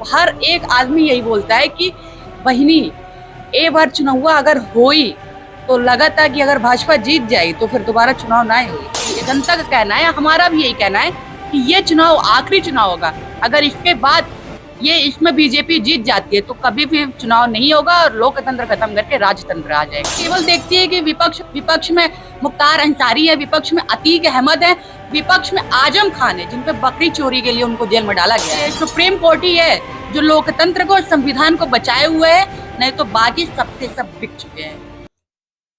हर एक आदमी यही बोलता है कि बहिनी ए बार चुनाव अगर होई तो लगा था कि अगर भाजपा जीत जाए तो फिर दोबारा चुनाव ना हो। ये जनता का कहना है, हमारा भी यही कहना है कि ये चुनाव आखिरी चुनाव होगा। अगर इसके बाद इसमें बीजेपी जीत जाती है तो कभी भी चुनाव नहीं होगा और लोकतंत्र खत्म करके राजतंत्र आ जाएगा। केवल देखती है कि विपक्ष में मुख्तार अंसारी है, विपक्ष में अतीक अहमद है, विपक्ष में आजम खान है, जिन पे बकरी चोरी के लिए उनको जेल में डाला गया है। सुप्रीम कोर्ट ही है जो लोकतंत्र को, संविधान को बचाए हुए है, नहीं तो बाकी सबके सब बिक चुके हैं।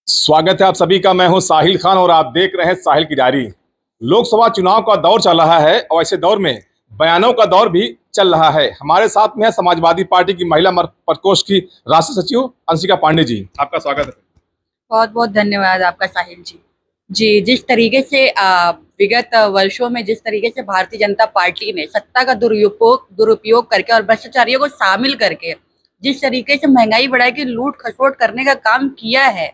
स्वागत है आप सभी का। मैं हूं साहिल खान और आप देख रहे हैं साहिल की डायरी। लोकसभा चुनाव का दौर चल रहा है और ऐसे दौर में बयानों का दौर भी चल रहा है। हमारे साथ में है समाजवादी पार्टी की महिला प्रकोष्ठ की राष्ट्रीय सचिव अंशिका पांडे जी। आपका स्वागत है। बहुत बहुत धन्यवाद आपका साहिल जी। जी, जिस तरीके से विगत वर्षों में जिस तरीके से भारतीय जनता पार्टी ने सत्ता का दुरुपयोग करके और भ्रष्टाचारियों को शामिल करके जिस तरीके से महंगाई बढ़ा के लूट खसोट करने का काम किया है,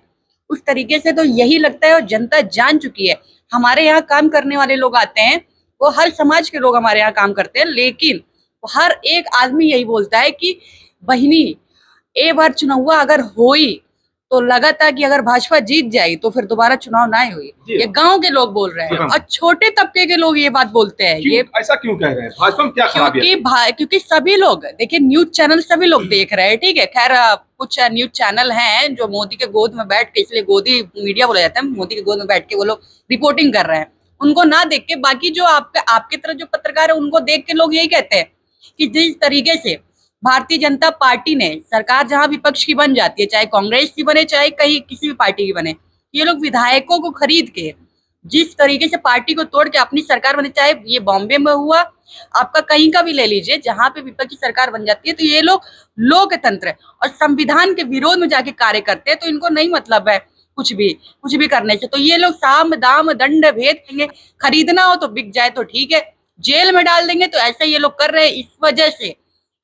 उस तरीके से तो यही लगता है और जनता जान चुकी है। हमारे यहाँ काम करने वाले लोग आते हैं, वो हर समाज के लोग हमारे यहाँ काम करते हैं, लेकिन हर एक आदमी यही बोलता है कि बहिनी ए बार चुनाव अगर होई तो लगा था कि अगर भाजपा जीत जाए तो फिर दोबारा चुनाव ना हुई। ये गांव के लोग बोल रहे हैं और छोटे तबके के लोग ये बात बोलते हैं। ये ऐसा क्यों कह रहे हैं? भाजपा में क्या खराबी है? क्योंकि सभी लोग देखिए, न्यूज चैनल सभी लोग देख रहे हैं, ठीक है। खैर कुछ न्यूज चैनल हैं जो मोदी के गोद में बैठ के, इसलिए गोदी मीडिया बोला जाता है, मोदी के गोद में बैठ के वो लोग रिपोर्टिंग कर रहे हैं। उनको ना देख के बाकी जो आपके तरह जो पत्रकार है उनको देख के लोग यही कहते हैं कि जिस तरीके से भारतीय जनता पार्टी ने सरकार जहां विपक्ष की बन जाती है, चाहे कांग्रेस की बने चाहे कहीं किसी भी पार्टी की बने, ये लोग विधायकों को खरीद के जिस तरीके से पार्टी को तोड़ के अपनी सरकार बने, चाहे ये बॉम्बे में हुआ, आपका कहीं का भी ले लीजिए, जहां पे विपक्ष की सरकार बन जाती है तो ये लोग लोकतंत्र और संविधान के विरोध में जाके कार्य करते हैं। तो इनको नहीं मतलब है कुछ भी करने से। तो ये लोग साम दाम दंड भेद देंगे, खरीदना हो तो बिक जाए तो ठीक है, जेल में डाल देंगे। तो ऐसा ये लोग कर रहे हैं। इस वजह से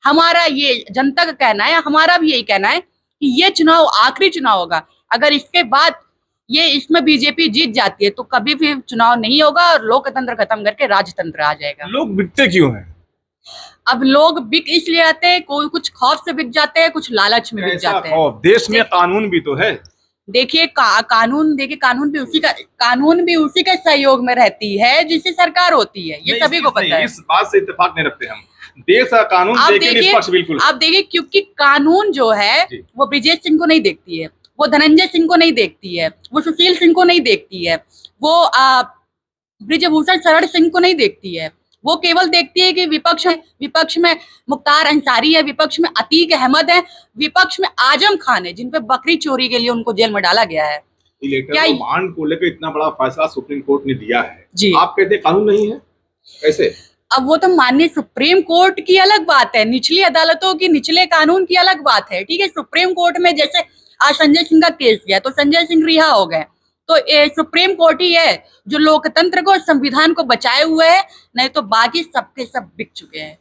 हमारा, ये जनता का कहना है, हमारा भी यही कहना है कि ये चुनाव आखिरी चुनाव होगा। अगर इसके बाद इसमें बीजेपी जीत जाती है तो कभी भी चुनाव नहीं होगा और लोकतंत्र खत्म करके राजतंत्र आ जाएगा। लोग बिकते क्यों हैं? अब लोग बिक इसलिए जाते हैं, कोई कुछ खौफ से बिक जाते हैं, कुछ लालच में बिक जाते हैं। देश में कानून भी तो है। देखिए कानून भी उसी के सहयोग में रहती है जिससे सरकार होती है, ये सभी को पता है। इस बात से इत्तेफाक नहीं रखते हम। देश का कानून बिल्कुल। आप देखिए, क्योंकि कानून जो है वो ब्रिजेश सिंह को नहीं देखती है, वो धनंजय सिंह को नहीं देखती है, वो सुशील सिंह को नहीं देखती है, वो ब्रिजभूषण शरण सिंह को नहीं देखती है। वो केवल देखती है कि विपक्ष में मुख्तार अंसारी है, विपक्ष में अतीक अहमद है, विपक्ष में आजम खान है, जिन पे बकरी चोरी के लिए उनको जेल में डाला गया है। क्या बॉन्ड को लेकर इतना बड़ा फैसला सुप्रीम कोर्ट ने दिया है जी, आप कहते हैं कानून नहीं है? कैसे? अब वो तो माननीय सुप्रीम कोर्ट की अलग बात है, निचली अदालतों की निचले कानून की अलग बात है, ठीक है। सुप्रीम कोर्ट में जैसे आज संजय सिंह का केस गया तो संजय सिंह रिहा हो गए, तो सुप्रीम कोर्ट ही है जो लोकतंत्र को, संविधान को बचाए हुए है, नहीं तो बाकी सबके सब बिक चुके हैं।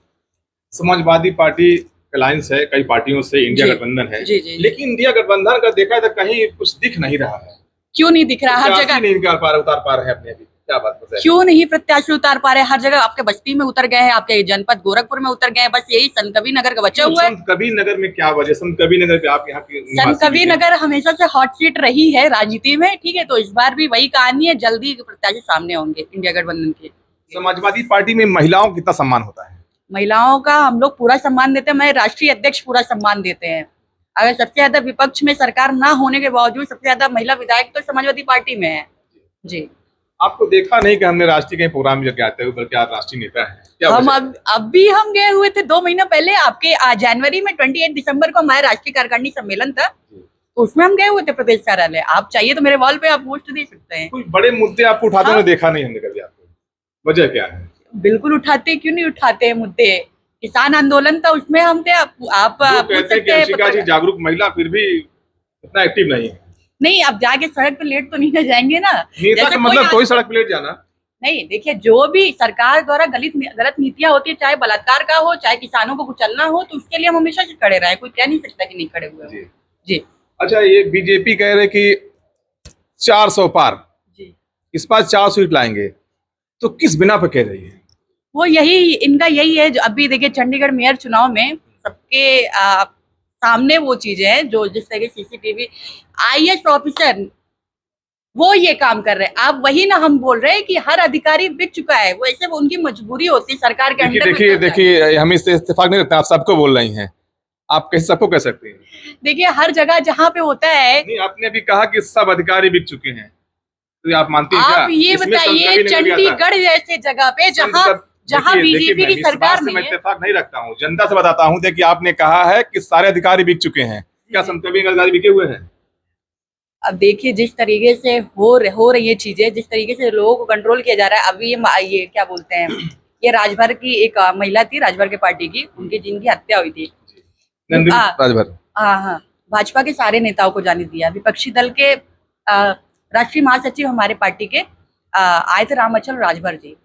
समाजवादी पार्टी अलायंस है कई पार्टियों से, इंडिया गठबंधन है जी, लेकिन इंडिया गठबंधन का देखा तो कहीं कुछ दिख नहीं रहा है। क्यों नहीं दिख रहा? हर जगह नहीं उतार पा रहे हैं अपने। अभी क्या बात है? क्यों नहीं प्रत्याशी उतार पा रहे? हर जगह आपके बस्ती में उतर गए हैं, आपके जनपद गोरखपुर में उतर गए हैं, बस यही संत कबीर नगर का बचा हुआ है। संत कबीर नगर में क्या वजह? संत कबीर नगर पे आप यहाँ की संत कबीर नगर हमेशा से हॉट सीट रही है राजनीति में, ठीक है। तो इस बार भी वही कहानी है, जल्दी प्रत्याशी सामने होंगे इंडिया गठबंधन के। समाजवादी पार्टी में महिलाओं को कितना सम्मान होता है? महिलाओं का हम लोग पूरा सम्मान देते हैं, मैं राष्ट्रीय अध्यक्ष पूरा सम्मान देते हैं। अगर सबसे ज्यादा विपक्ष में सरकार ना होने के बावजूद सबसे ज्यादा महिला विधायक तो समाजवादी पार्टी में है जी। आपको देखा नहीं कि हमने राष्ट्रीय के प्रोग्राम में आते हुए, बल्कि आप राष्ट्रीय नेता हैं। हम अब भी हम गए हुए थे 2 महीना पहले, आपके जनवरी में 28 दिसंबर को हमारे राष्ट्रीय कार्यकारिणी सम्मेलन था, तो उसमें हम गए हुए थे प्रदेश कार्यालय। आप चाहिए तो मेरे वॉल पे आप पोस्ट दे सकते हैं। कोई बड़े मुद्दे आपको उठाते हुए देखा नहीं हमने कभी आपको, वजह क्या है? बिल्कुल उठाते, क्यों नहीं उठाते हैं मुद्दे। किसान आंदोलन था, उसमें हम थे। आप कहते हैं कि अंशिका जी जागरूक महिला, फिर भी इतना एक्टिव नहीं है। नहीं, अब जाके सड़क पे लेट तो नहीं ना जाएंगे ना। मतलब कोई सड़क पे लेट जाना नहीं। देखिए, जो भी सरकार द्वारा गलत नीतियां होती है, चाहे बलात्कार का हो, चाहे किसानों को कुचलना हो, तो उसके लिए हम हमेशा से खड़े रहे। कोई कह नहीं सकता कि नहीं खड़े हुए जी। अच्छा, ये बीजेपी कह रहे कि 400 पार जी, इस बार 400 सीट लाएंगे, तो किस बिना पे कह रही है? वो यही इनका यही है। जो अभी देखिए चंडीगढ़ मेयर चुनाव में सबके सामने वो चीजें हैं जो जिस तरह के सीसीटीवी आईएएस ऑफिसर वो ये काम कर रहे हैं। आप वही ना हम बोल रहे हैं कि हर अधिकारी बिक चुका है। वो ऐसे वो उनकी मजबूरी होती है सरकार के अंडर में। देखिए देखिए हम इससे इत्तेफाक नहीं रखते, आप सबको बोल रही हैं, आप कैसे सबको कह सकते हैं? देखिए हर जगह जहाँ पे होता है। नहीं, आपने भी कहा कि सब अधिकारी बिक चुके हैं, तो आप मानती हैं क्या? आप ये बताइए चंडीगढ़ जैसे जगह पे जहाँ बीजेपी की सरकार नहीं है। मैं इत्तेफाक नहीं रखता हूँ, जनता से बताता हूँ। देखिए आपने कहा है कि सारे अधिकारी बिक चुके हैं, क्या संत कबीर के अधिकारी बिके हुए हैं? अब देखिए जिस तरीके से हो रही है चीजें, जिस तरीके से लोगों को कंट्रोल किया जा रहा है। अभी ये क्या बोलते हैं, ये राजभर की एक महिला थी, राजभर के पार्टी की, उनकी जिनकी हत्या हुई थी राजभर। हाँ, भाजपा के सारे नेताओं को जाने दिया। विपक्षी दल के राष्ट्रीय महासचिव हमारे पार्टी के आए थे, रामअचल राजभर जी,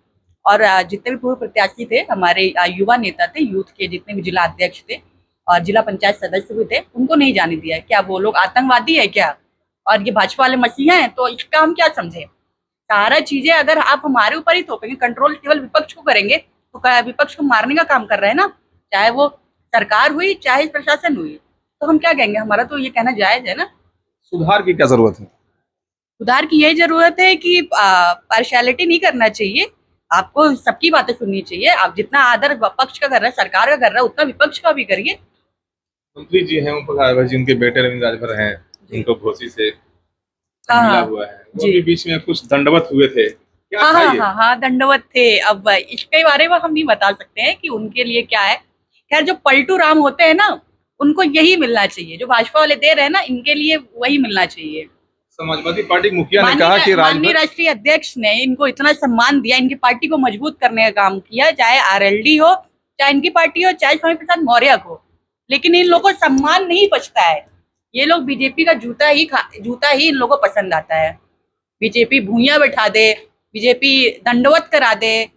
और जितने भी पूर्व प्रत्याशी थे हमारे युवा नेता थे, यूथ के जितने भी जिला अध्यक्ष थे और जिला पंचायत सदस्य भी थे, उनको नहीं जाने दिया। क्या वो लोग आतंकवादी है क्या? और ये भाजपा वाले मसीहा हैं? तो इसका हम क्या समझे? सारा चीजें अगर आप हमारे ऊपर ही थोपेंगे, कंट्रोल केवल विपक्ष को करेंगे, तो विपक्ष को मारने का काम कर रहे हैं ना, चाहे वो सरकार हुई चाहे प्रशासन हुई। तो हम क्या कहेंगे? हमारा तो ये कहना जायज है ना। सुधार की क्या जरूरत है? सुधार की यही जरूरत है कि पार्शियलिटी नहीं करना चाहिए, आपको सबकी बातें सुननी चाहिए। आप जितना आदर पक्ष का कर रहे हैं, सरकार का कर रहे हैं, उतना विपक्ष का भी करिए। मंत्री जी हैं ओम प्रकाश राजभर जी, उनके बेटे रविंद्र राजभर हैं, उनको घोसी से मिला हुआ है। वो भी बीच में कुछ दंडवत हुए थे, क्या था ये? हाँ, दंडवत थे। अब इसके बारे में हम नहीं बता सकते हैं कि उनके लिए क्या है। खैर जो पलटू राम होते हैं ना, उनको यही मिलना चाहिए, जो भाजपा वाले दे रहे हैं ना, इनके लिए वही मिलना चाहिए। समाजवादी पार्टी के मुखिया ने कहा कि माननीय राष्ट्रीय अध्यक्ष ने इनको इतना सम्मान दिया, इनकी पार्टी को मजबूत करने का काम किया, चाहे आरएलडी हो, चाहे इनकी पार्टी हो, चाहे स्वामी प्रसाद मौर्य को, लेकिन इन लोगों को सम्मान नहीं बचता है। ये लोग बीजेपी का जूता ही इन लोगों को पसंद आता है। बीजेपी भूइयां बैठा दे, बीजेपी दंडवत करा दे,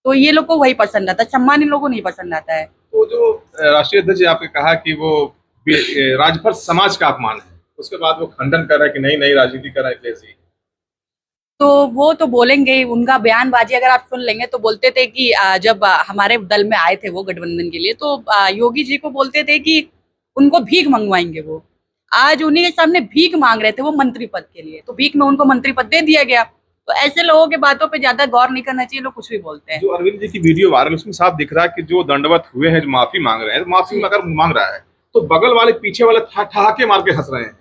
तो ये लोग को वही पसंद आता है, सम्मान इन लोगों को नहीं पसंद आता है। तो जो राष्ट्रीय अध्यक्ष आपने कहा कि वो राजभर समाज का अपमान है, उसके बाद वो खंडन कर रहा है कि नहीं राजनीति कर रहा है कैसी, तो वो तो बोलेंगे। उनका बयानबाजी अगर आप सुन लेंगे तो बोलते थे कि जब हमारे दल में आए थे वो गठबंधन के लिए, तो योगी जी को बोलते थे कि उनको भीख मंगवाएंगे। वो आज उन्हीं के सामने भीख मांग रहे थे वो मंत्री पद के लिए, तो भीख में उनको मंत्री पद दे दिया गया। तो ऐसे लोगों के बातों पे ज्यादा गौर नहीं करना चाहिए, लोग कुछ भी बोलते हैं। जो अरविंद जी की वीडियो वायरल, उसमें साफ दिख रहा है कि जो दंडवत हुए हैं, जो माफी मांग रहे हैं, तो माफी अगर मांग रहा है तो बगल वाले पीछे वाले ठहाके मार के हंस रहे हैं।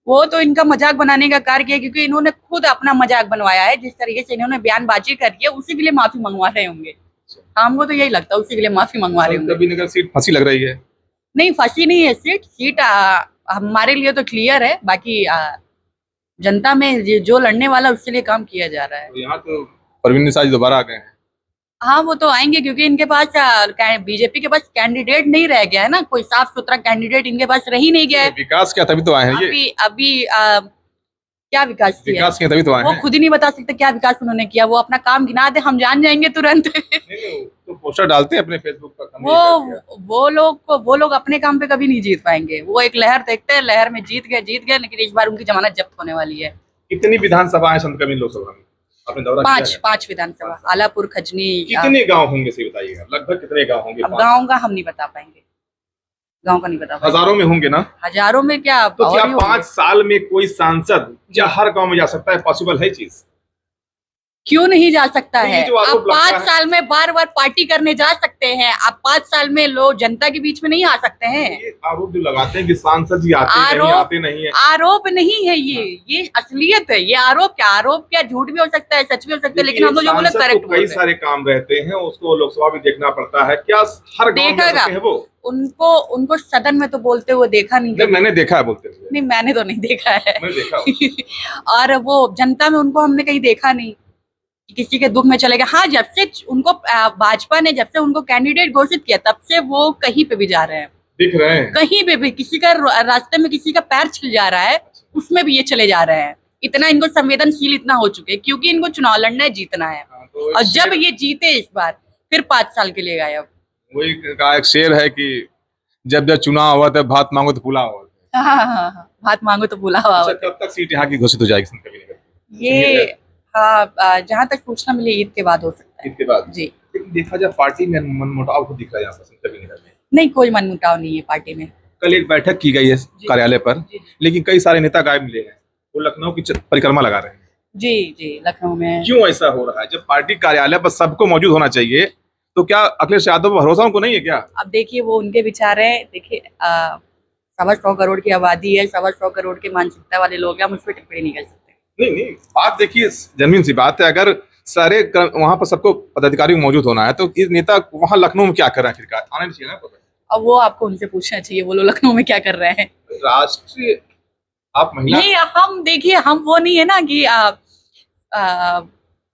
वो तो इनका मजाक बनाने का कार्य किया, क्योंकि इन्होंने खुद अपना मजाक बनवाया है। जिस तरीके से इन्होंने बयानबाजी करी है, उसी के लिए माफी मंगवा रहे होंगे। हमको तो यही लगता है उसी के लिए माफी मंगवा रहे होंगे। कभी नगर सीट फंसी लग रही है? नहीं, फंसी नहीं है सीट हमारे लिए तो क्लियर है। बाकी जनता में जो लड़ने वाला उसके लिए काम किया जा रहा है। तो यहाँ तो परवीन निशा जी दोबारा आ गए हैं। हाँ, वो तो आएंगे, क्योंकि इनके पास बीजेपी के पास कैंडिडेट नहीं रह गया है ना, कोई साफ सुथरा कैंडिडेट इनके पास रह ही नहीं गया है। विकास क्या तभी तो आए हैं ये? अभी क्या विकास किया? तभी तो आए हैं। वो खुद ही नहीं बता सकते क्या विकास उन्होंने किया। वो अपना काम गिना दे, हम जान जाएंगे तुरंत। तो पोस्टर डालते हैं अपने फेसबुक पर। वो लोग अपने काम पे कभी नहीं जीत पाएंगे। वो एक लहर देखते हैं, लहर में जीत गए, लेकिन इस बार उनकी जमानत जब्त होने वाली है। कितनी विधानसभा है संत कबीर लोकसभा में? आपने दौरा किया है? पांच विधानसभा, आलापुर, खजनी। कितने गांव होंगे से बताइएगा, लगभग कितने गांव होंगे? अब गाँव का हम नहीं बता पाएंगे, गाँव का नहीं बता पाएंगे। हजारों में होंगे ना? हजारों में क्या? तो क्या 5 साल में कोई सांसद या हर गांव में जा सकता है? पॉसिबल है चीज? क्यों नहीं जा सकता है? आप 5 साल में बार पार्टी करने जा सकते हैं। आप 5 साल में लोग जनता के बीच में नहीं आ सकते हैं। ये आरोप जो लगाते हैं कि सांसद जी आते नहीं है। आरोप नहीं है ये असलियत है। ये आरोप क्या झूठ भी हो सकता है, सच भी हो सकता है, लेकिन हम लोग जो बोले करेक्ट बोलते हैं। कई सारे काम रहते हैं, उसको लोकसभा भी देखना पड़ता है। क्या हर गांव में है वो? उनको सदन में तो बोलते हुए देखा नहीं। मैंने देखा है बोलते हुए। नहीं, मैंने तो नहीं देखा है। मैं देखा और वो जनता में उनको हमने कहीं देखा नहीं कि किसी के दुख में चले गए। हाँ, जब से उनको भाजपा ने जब से उनको कैंडिडेट घोषित किया, तब से वो कहीं पे भी जा रहे हैं, दिख रहे हैं। कहीं पे भी किसी का रास्ते में किसी का पैर छिल जा रहा है, उसमें भी ये चले जा रहे हैं। इतना इनको संवेदनशील इतना हो चुके हैं, क्योंकि इनको चुनाव लड़ना है, जीतना है। और जब ये जीते इस बार, फिर 5 साल के लिए गायब। वही का एक शेर है कि जब चुनाव हुआ तब भात मांगो तो पुलाव हुआ। हाँ, भात मांगो तो पुलाव हुआ। कब तक सीट यहाँ की घोषित हो जाएगी? ये हाँ, जहाँ तक सूचना मिली ईद के बाद हो सकता है। ईद के बाद जी। देखा जाए पार्टी में मनमुटाव को दिख रहा है यहाँ पर संसदीय निकाय में। नहीं, कोई मनमुटाव नहीं है पार्टी में। कल एक बैठक की गई है कार्यालय पर, लेकिन कई सारे नेता गायब मिले हैं, वो लखनऊ की परिक्रमा लगा रहे हैं। जी जी, लखनऊ में। क्यों ऐसा हो रहा है? जब पार्टी कार्यालय पर सबको मौजूद होना चाहिए, तो क्या अखिलेश यादव पर भरोसा उनको नहीं है क्या? अब देखिए, वो उनके विचार है। देखिए 125 करोड़ की आबादी है, 125 करोड़ की मानसिकता वाले लोग हैं, हम उस पर टिप्पणी नहीं कर सकते। नहीं, बात देखिए जमीन सी बात है। अगर सारे वहां पर सबको पदाधिकारी मौजूद होना है, तो इस नेता वहां लखनऊ में क्या कर रहे हैं? आखिरकार आना नहीं चाहिए ना? अब वो आपको उनसे पूछना चाहिए, वो लोग लखनऊ में क्या कर रहे हैं। राष्ट्रीय आप महिला नहीं, हम देखिए, हम वो नहीं है ना कि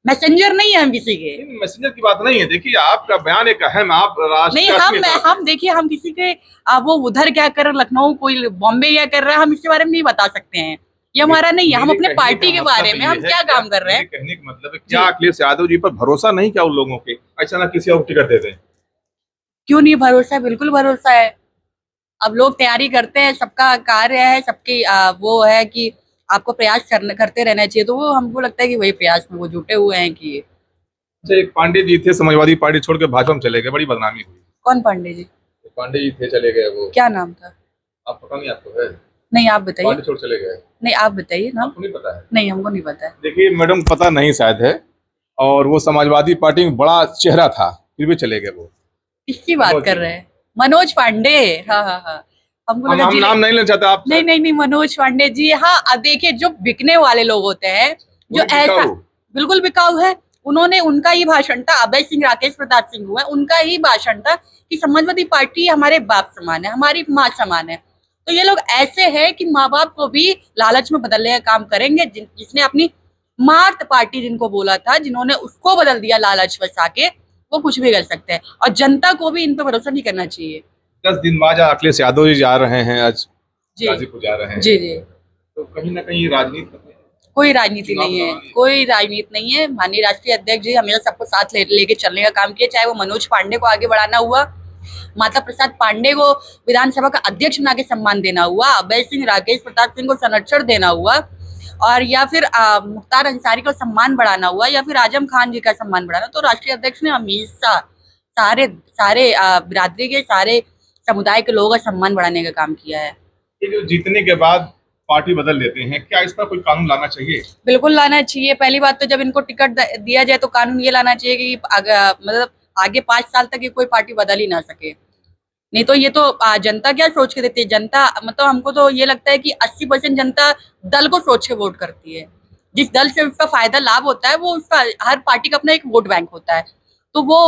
मैसेंजर नहीं है हम किसी के। मैसेंजर की बात नहीं है। देखिए आपका बयान एक अहम, आप नहीं, हम देखिए, हम किसी के वो उधर क्या कर रहे हैं, लखनऊ कोई बॉम्बे क्या कर रहा है, हम इसके बारे में नहीं बता सकते हैं। ये हमारा नहीं है। हम अपने पार्टी के बारे में हम क्या काम कर रहे हैं। कहने का मतलब है क्या अखिलेश यादव जी पर भरोसा नहीं क्या उन लोगों के? ऐसा ना किसी और टिकट दे दें। क्यों नहीं भरोसा है? बिल्कुल भरोसा है। अब लोग तैयारी करते हैं, सबका कार्य है, सबकी वो है कि आपको प्रयास करते रहना चाहिए। तो वो हमको लगता है कि वही प्रयास में वो जुटे हुए हैं कि। एक पांडे जी थे, समाजवादी पार्टी छोड़ के भाजपा में चले गए, बड़ी बदनामी हुई। कौन पांडे जी? पांडे जी थे, चले गए। वो क्या नाम था? आप पता नहीं? आपको है? नहीं, आप बताइए। पार्टी छोड़ चले गए? नहीं, आप बताइए नाम। आपको नहीं पता है? नहीं, हमको नहीं पता है। देखिए मैडम, पता नहीं शायद है, और वो समाजवादी पार्टी में बड़ा चेहरा था, फिर भी चले गए। वो किसकी बात कर रहे हैं? मनोज पांडे। हाँ हाँ हाँ, हमको लगा हम नाम नहीं लेना चाहते आप। नहीं, मनोज पांडे जी। हाँ, अब देखिए, जो बिकने वाले लोग होते हैं, जो ऐसा बिल्कुल बिकाऊ है, उन्होंने, उनका ही भाषण था। अभय सिंह, राकेश प्रताप सिंह हुआ, उनका ही भाषण था कि समाजवादी पार्टी हमारे बाप समान है, हमारी माँ समान है। तो ये लोग ऐसे हैं कि माँ बाप को भी लालच में बदलने का काम करेंगे। जिसने अपनी मार्त पार्टी जिनको बोला था, जिन्होंने उसको बदल दिया लालच बसा के, वो कुछ भी कर सकते हैं। और जनता को भी इन पर भरोसा नहीं करना चाहिए। 10 दिन बाद अखिलेश यादव जी जा रहे हैं, आज गाजीपुर जा रहे हैं। जी जी। तो कहीं ना कहीं राजनीति, कोई राजनीति नहीं है, कोई राजनीति नहीं है। माननीय राष्ट्रीय अध्यक्ष जी हमेशा सबको साथ लेके चलने का काम किया, चाहे वो मनोज पांडे को आगे बढ़ाना हुआ, माता प्रसाद पांडे को विधानसभा का अध्यक्ष बना के सम्मान देना हुआ, अभय सिंह, राकेश प्रताप सिंह को संरक्षण देना हुआ, और या फिर मुख्तार अंसारी का सम्मान बढ़ाना हुआ, या फिर आजम खान जी का सम्मान बढ़ाना। तो राष्ट्रीय अध्यक्ष ने हमेशा सारे बिरादरी के, सारे समुदाय के लोगों का सम्मान बढ़ाने का काम किया है। ये जो जीतने के बाद पार्टी बदल देते हैं, क्या इस पर कोई कानून लाना चाहिए? बिल्कुल लाना चाहिए। पहली बात तो जब इनको टिकट दिया जाए तो कानून ये लाना चाहिए कि मतलब आगे 5 साल तक ये कोई पार्टी बदल ही ना सके। नहीं तो ये तो जनता क्या सोच के देती है? जनता, मतलब हमको तो ये लगता है कि 80% जनता दल को सोच के वोट करती है। जिस दल से उसका फायदा लाभ होता है, वो उसका, हर पार्टी का अपना एक वोट बैंक होता है, तो वो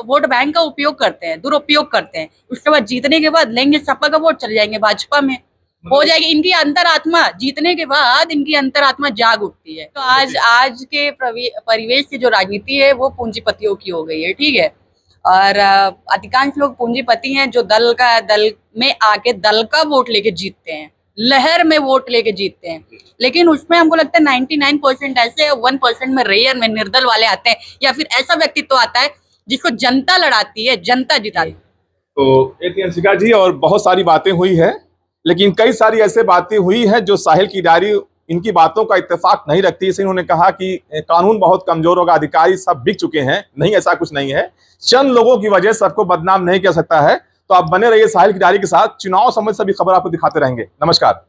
वोट बैंक का उपयोग करते हैं, दुरुपयोग करते हैं। उसके बाद जीतने के बाद लेंगे सपा का वोट, चले जाएंगे भाजपा में, हो जाएगी। इनकी अंतरात्मा, जीतने के बाद इनकी अंतरात्मा जाग उठती है। तो आज के परिवेश की जो राजनीति है वो पूंजीपतियों की हो गई है, ठीक है। और अधिकांश लोग पूंजीपति हैं जो दल में आके दल का वोट लेके जीतते हैं, लहर में वोट लेके जीतते हैं। लेकिन उसमें हमको लगता है 99% ऐसे, 1% में रेयर में निर्दल वाले आते हैं, या फिर ऐसा व्यक्तित्व आता है जिसको जनता लड़ाती है, जनता जिताती है। तो ये थी अंशिका जी, और बहुत सारी बातें हुई है, लेकिन कई सारी ऐसे बातें हुई है जो साहिल की डायरी इनकी बातों का इत्तेफाक नहीं रखती। इसे उन्होंने कहा कि कानून बहुत कमजोर होगा, अधिकारी सब बिक चुके हैं। नहीं, ऐसा कुछ नहीं है। चंद लोगों की वजह सबको बदनाम नहीं कर सकता है। तो आप बने रहिए साहिल की डायरी के साथ। चुनाव संबंधी सभी खबर आपको दिखाते रहेंगे। नमस्कार।